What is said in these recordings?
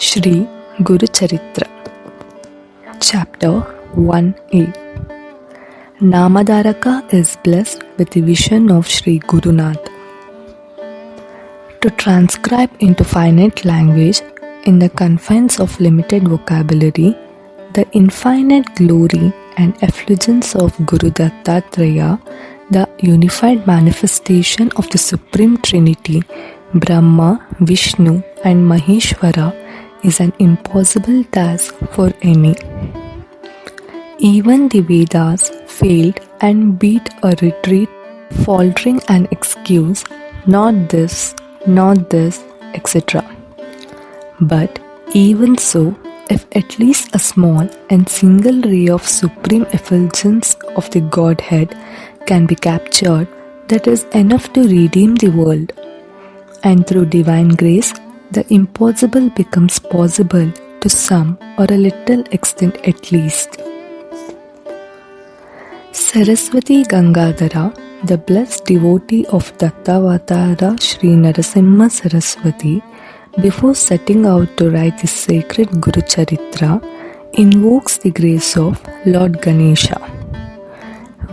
Shri Guru Charitra, Chapter 1a. Namadaraka is blessed with the vision of Shri Gurunath. To transcribe into finite language, in the confines of limited vocabulary, the infinite glory and effulgence of Guru Dattatreya, the unified manifestation of the Supreme Trinity, Brahma, Vishnu and Maheshwara, is an impossible task for any. Even the Vedas failed and beat a retreat, faltering an excuse, not this, etc. But even so, if at least a small and single ray of supreme effulgence of the Godhead can be captured, that is enough to redeem the world. And through divine grace, the impossible becomes possible to some or a little extent at least. Saraswati Gangadhara, the blessed devotee of Dattavatara Sri Narasimha Saraswati, before setting out to write the sacred Guru Charitra, invokes the grace of Lord Ganesha.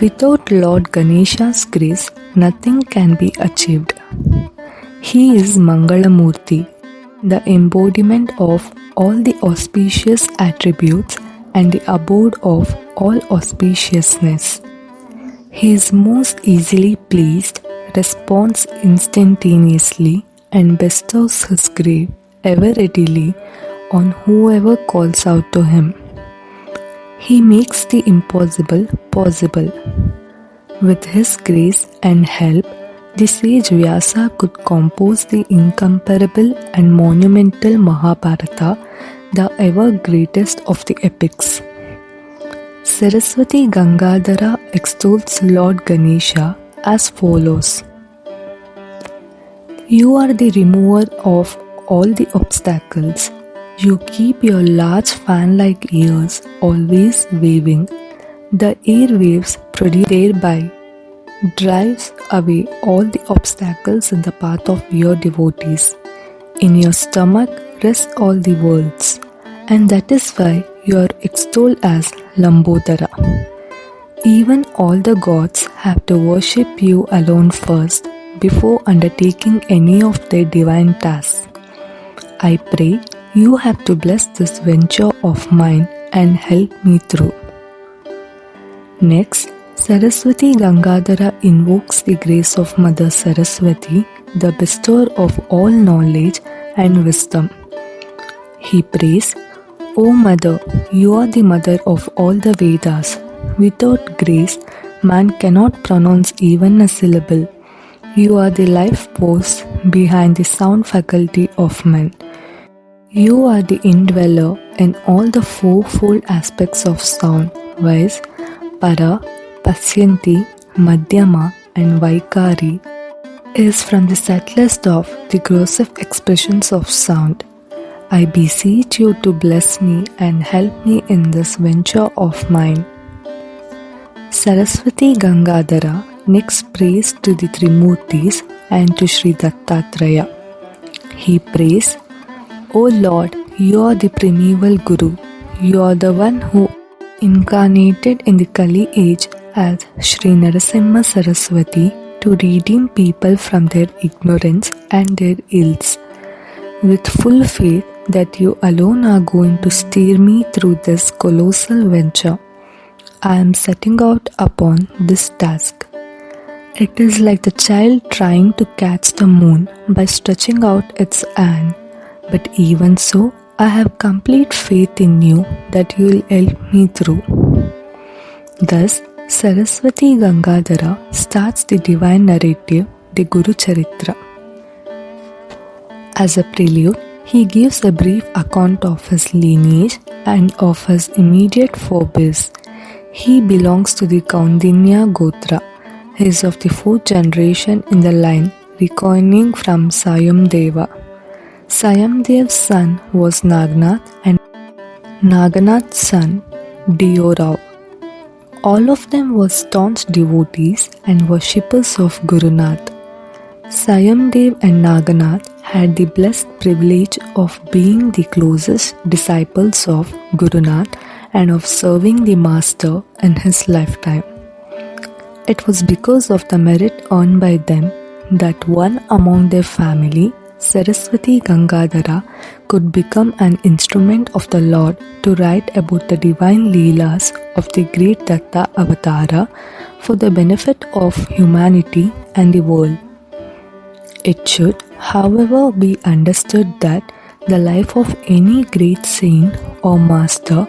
Without Lord Ganesha's grace, nothing can be achieved. He is Mangalamurti, the embodiment of all the auspicious attributes and the abode of all auspiciousness. He is most easily pleased, responds instantaneously, and bestows his grace ever readily on whoever calls out to him. He makes the impossible possible. With his grace and help, the sage Vyasa could compose the incomparable and monumental Mahabharata, the ever greatest of the epics. Saraswati Gangadhara extols Lord Ganesha as follows. You are the remover of all the obstacles. You keep your large fan-like ears always waving. The airwaves produced thereby drives away all the obstacles in the path of your devotees. In your stomach rest all the worlds, and that is why you are extolled as Lambodara. Even all the gods have to worship you alone first before undertaking any of their divine tasks. I pray you have to bless this venture of mine and help me through. Next, Saraswati Gangadhara invokes the grace of Mother Saraswati, the bestower of all knowledge and wisdom. He prays, O Mother, you are the mother of all the Vedas. Without grace, man cannot pronounce even a syllable. You are the life force behind the sound faculty of man. You are the indweller in all the fourfold aspects of sound, viz. Para, Pasyanti, Madhyama and Vaikari is from the subtlest of the grossest expressions of sound. I beseech you to bless me and help me in this venture of mine. Saraswati Gangadhara next prays to the Trimurtis and to Sri Dattatreya. He prays, O Lord, you are the primeval Guru. You are the one who incarnated in the Kali age as Sri Narasimha Saraswati to redeem people from their ignorance and their ills. With full faith that you alone are going to steer me through this colossal venture, I am setting out upon this task. It is like the child trying to catch the moon by stretching out its hand, but even so, I have complete faith in you that you will help me through. Thus, Saraswati Gangadhara starts the divine narrative, the Guru Charitra. As a prelude, he gives a brief account of his lineage and of his immediate forebears. He belongs to the Kaundinya Gotra. He is of the fourth generation in the line, recoiling from Sayamdeva. Sayamdev's son was Naganath and Naganath's son Diyorao. All of them were staunch devotees and worshippers of Gurunath. Sayamdev and Naganath had the blessed privilege of being the closest disciples of Guru Nanak and of serving the Master in his lifetime. It was because of the merit earned by them that one among their family, Saraswati Gangadhara, could become an instrument of the Lord to write about the divine Leelas of the great Datta Avatara for the benefit of humanity and the world. It should, however, be understood that the life of any great saint or master,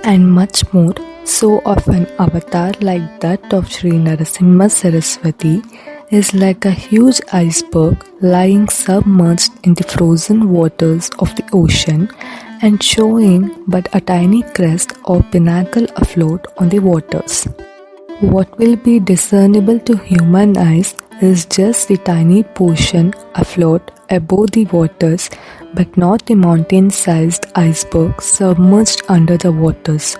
and much more so of an avatar like that of Sri Narasimha Saraswati, is like a huge iceberg lying submerged in the frozen waters of the ocean and showing but a tiny crest or pinnacle afloat on the waters. What will be discernible to human eyes is just the tiny portion afloat above the waters, but not the mountain-sized iceberg submerged under the waters.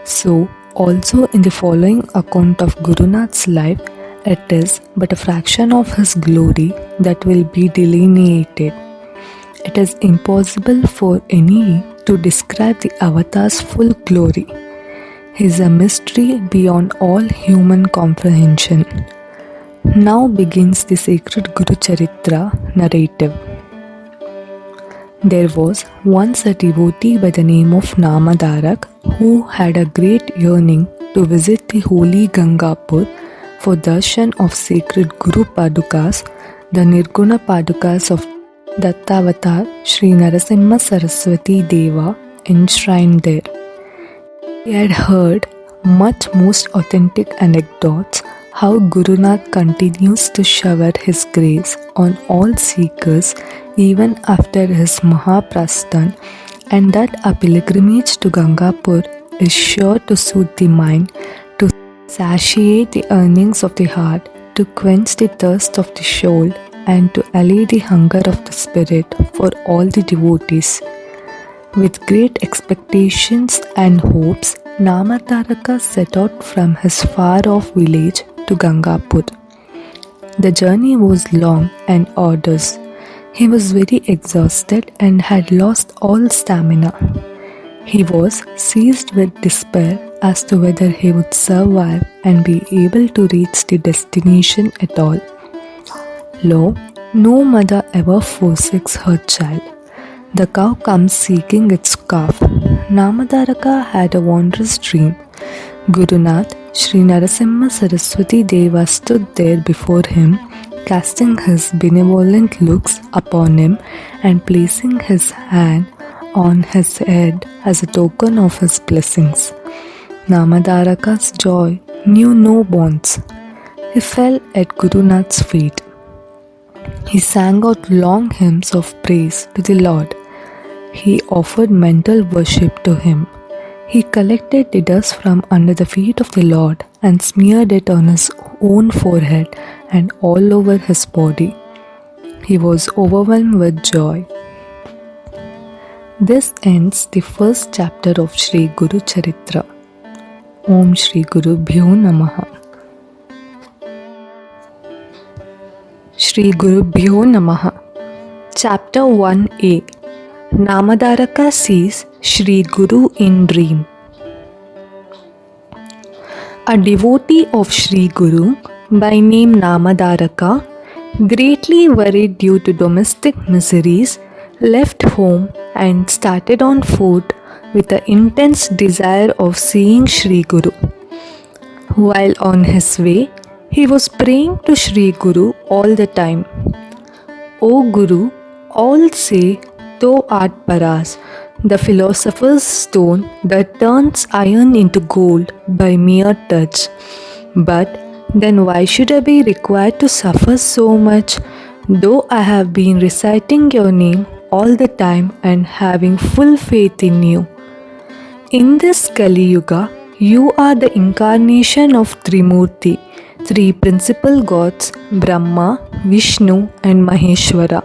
So, also in the following account of Guru Nanak's life, it is but a fraction of his glory that will be delineated. It is impossible for any to describe the Avatar's full glory. He is a mystery beyond all human comprehension. Now begins the sacred Guru Charitra narrative. There was once a devotee by the name of Namadarak who had a great yearning to visit the holy Gangapur for darshan of sacred Guru Padukas, the Nirguna Padukas of Dattavatar Sri Narasimha Saraswati Deva enshrined there. He had heard much most authentic anecdotes how Guru Nanak continues to shower his grace on all seekers even after his Mahaprasthan, and that a pilgrimage to Gangapur is sure to soothe the mind, to satiate the yearnings of the heart, to quench the thirst of the soul, and to allay the hunger of the spirit for all the devotees. With great expectations and hopes, Namadaraka set out from his far-off village to Gangapur. The journey was long and arduous. He was very exhausted and had lost all stamina. He was seized with despair as to whether he would survive and be able to reach the destination at all. Lo, no mother ever forsakes her child. The cow comes seeking its calf. Namadaraka had a wondrous dream. Guru Nanak, Sri Narasimha Saraswati Deva stood there before him, casting his benevolent looks upon him and placing his hand on his head as a token of his blessings. Namadaraka's joy knew no bounds. He fell at Guru Nanak's feet. He sang out long hymns of praise to the Lord. He offered mental worship to him. He collected the dust from under the feet of the Lord and smeared it on his own forehead and all over his body. He was overwhelmed with joy. This ends the first chapter of Sri Guru Charitra. Om Shri Guru Bhyo Namaha. Shri Guru Bhyo Namaha. Chapter 1a. Namadaraka sees Shri Guru in dream. A devotee of Shri Guru by name Namadaraka, greatly worried due to domestic miseries, left home and started on foot with the intense desire of seeing Shri Guru. While on his way, he was praying to Shri Guru all the time. O Guru, all say thou art Paras, the philosopher's stone that turns iron into gold by mere touch. But then why should I be required to suffer so much, though I have been reciting your name all the time and having full faith in you? In this Kali Yuga, you are the incarnation of Trimurti, three principal gods, Brahma, Vishnu and Maheshwara.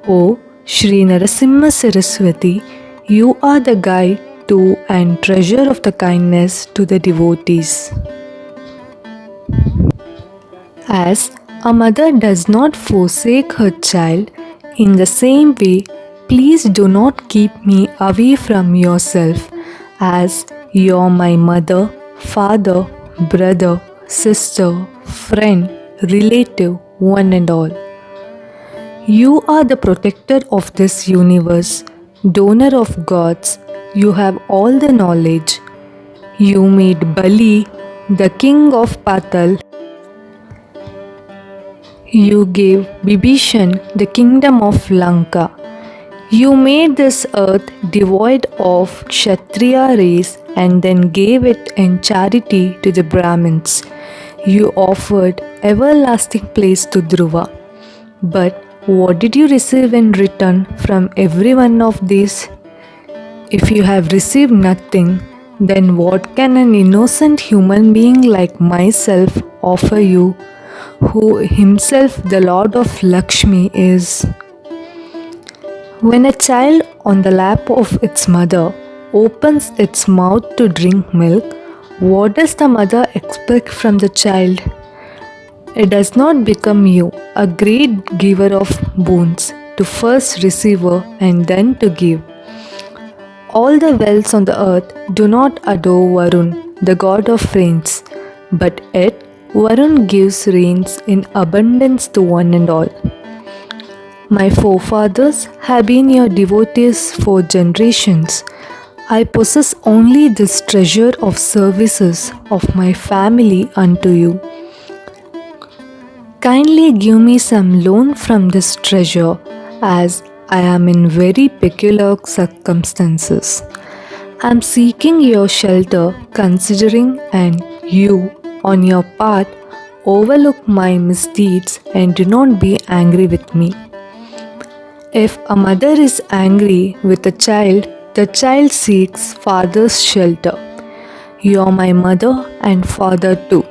O Sri Narasimha Saraswati, you are the guide to and treasure of the kindness to the devotees. As a mother does not forsake her child In the same way, please do not keep me away from yourself, as you're my mother, father, brother, sister, friend, relative, one and all. You are the protector of this universe, donor of gods. You have all the knowledge. You made Bali, the king of Patal. You gave Bibhishan the kingdom of Lanka. You made this earth devoid of Kshatriya race and then gave it in charity to the Brahmins. You offered everlasting place to Dhruva. But what did you receive in return from every one of these? If you have received nothing, then what can an innocent human being like myself offer you, who himself the Lord of Lakshmi is? When a child on the lap of its mother opens its mouth to drink milk, what does the mother expect from the child? It does not become you, a great giver of boons, to first receiver and then to give. All the wells on the earth do not adore Varun, the god of rains, but yet Varun gives rains in abundance to one and all. My forefathers have been your devotees for generations. I possess only this treasure of services of my family unto you. Kindly give me some loan from this treasure, as I am in very peculiar circumstances. I am seeking your shelter, considering, and you, on your part, overlook my misdeeds and do not be angry with me. If a mother is angry with a child, the child seeks father's shelter. You are my mother and father too.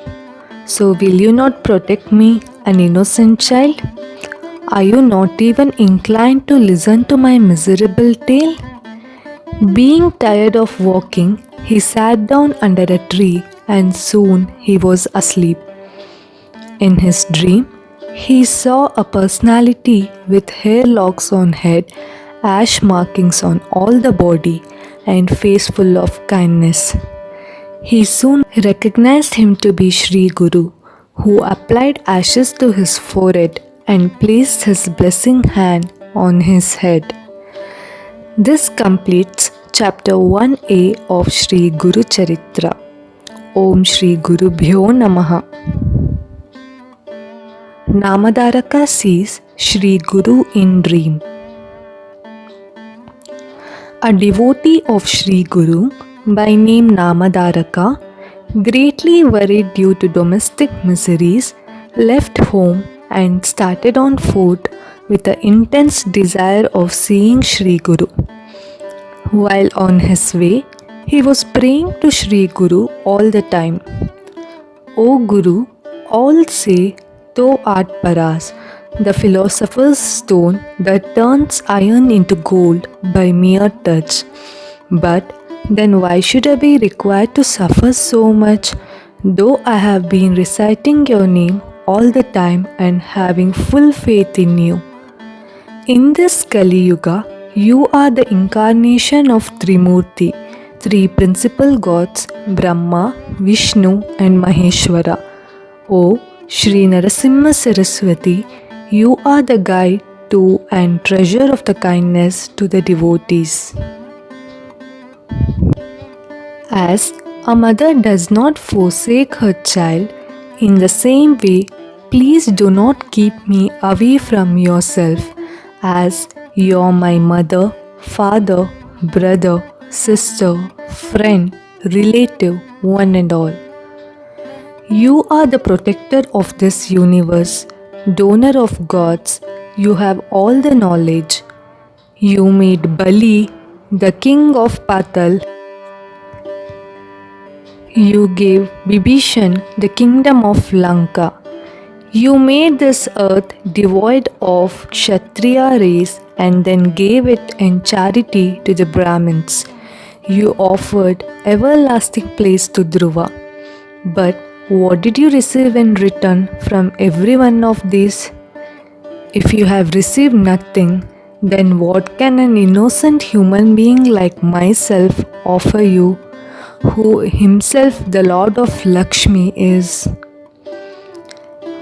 So will you not protect me, an innocent child? Are you not even inclined to listen to my miserable tale? Being tired of walking, he sat down under a tree and soon he was asleep. In his dream, he saw a personality with hair locks on head, ash markings on all the body, and face full of kindness. He soon recognized him to be Sri Guru, who applied ashes to his forehead and placed his blessing hand on his head. This completes chapter 1a of Sri Guru Charitra. Om Shri Guru Bhyo Namaha. Namadaraka sees Sri Guru in dream. A devotee of Sri Guru by name Namadaraka, greatly worried due to domestic miseries, left home and started on foot with an intense desire of seeing Sri Guru. While on his way, he was praying to Sri Guru all the time. O Guru, all say thou art Paras, the philosopher's stone that turns iron into gold by mere touch. But then why should I be required to suffer so much, though I have been reciting your name all the time and having full faith in you? In this Kali Yuga, you are the incarnation of Trimurti, three principal gods, Brahma, Vishnu and Maheshwara. O Shri Narasimha Saraswati, you are the guide to and treasure of the kindness to the devotees. As a mother does not forsake her child, in the same way, please do not keep me away from yourself, as you're my mother, father, brother, sister, friend, relative, one and all. You are the protector of this universe, donor of gods. You have all the knowledge. You made Bali, the king of Patal. You gave Bibhishan the kingdom of Lanka. You made this earth devoid of Kshatriya race and then gave it in charity to the Brahmins. You offered everlasting place to Dhruva. But what did you receive in return from every one of these? If you have received nothing, then what can an innocent human being like myself offer you, who himself the Lord of Lakshmi is?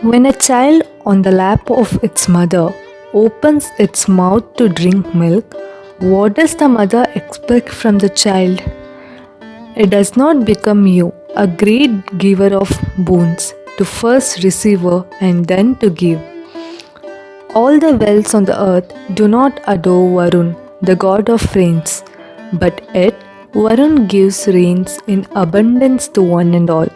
When a child on the lap of its mother opens its mouth to drink milk, what does the mother expect from the child? It does not become you, a great giver of boons, to first receiver and then to give. All the wells on the earth do not adore Varun, the god of rains, but yet Varun gives rains in abundance to one and all.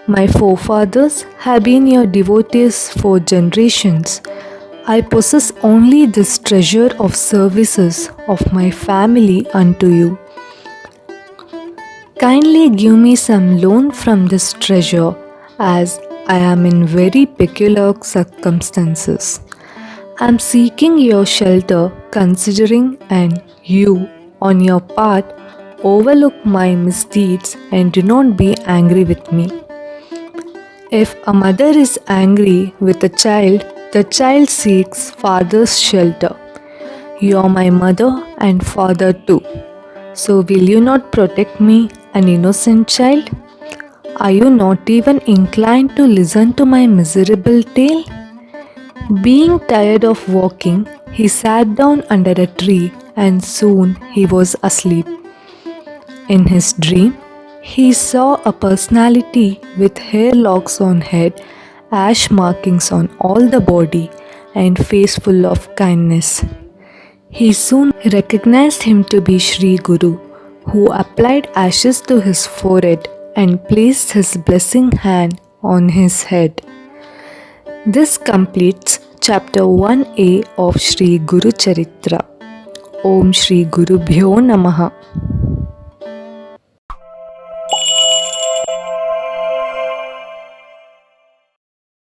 My forefathers have been your devotees for generations. I possess only this treasure of services of my family unto you. Kindly give me some loan from this treasure, as I am in very peculiar circumstances. I am seeking your shelter, considering, and you, on your part, overlook my misdeeds and do not be angry with me. If a mother is angry with the child seeks father's shelter. You are my mother and father too. So will you not protect me, an innocent child? Are you not even inclined to listen to my miserable tale? Being tired of walking, he sat down under a tree and soon he was asleep. In his dream, he saw a personality with hair locks on head, ash markings on all the body, and face full of kindness. He soon recognized him to be Sri Guru, who applied ashes to his forehead and placed his blessing hand on his head. This completes chapter 1a of Sri Guru Charitra. Om Shri Gurubhyo Namaha.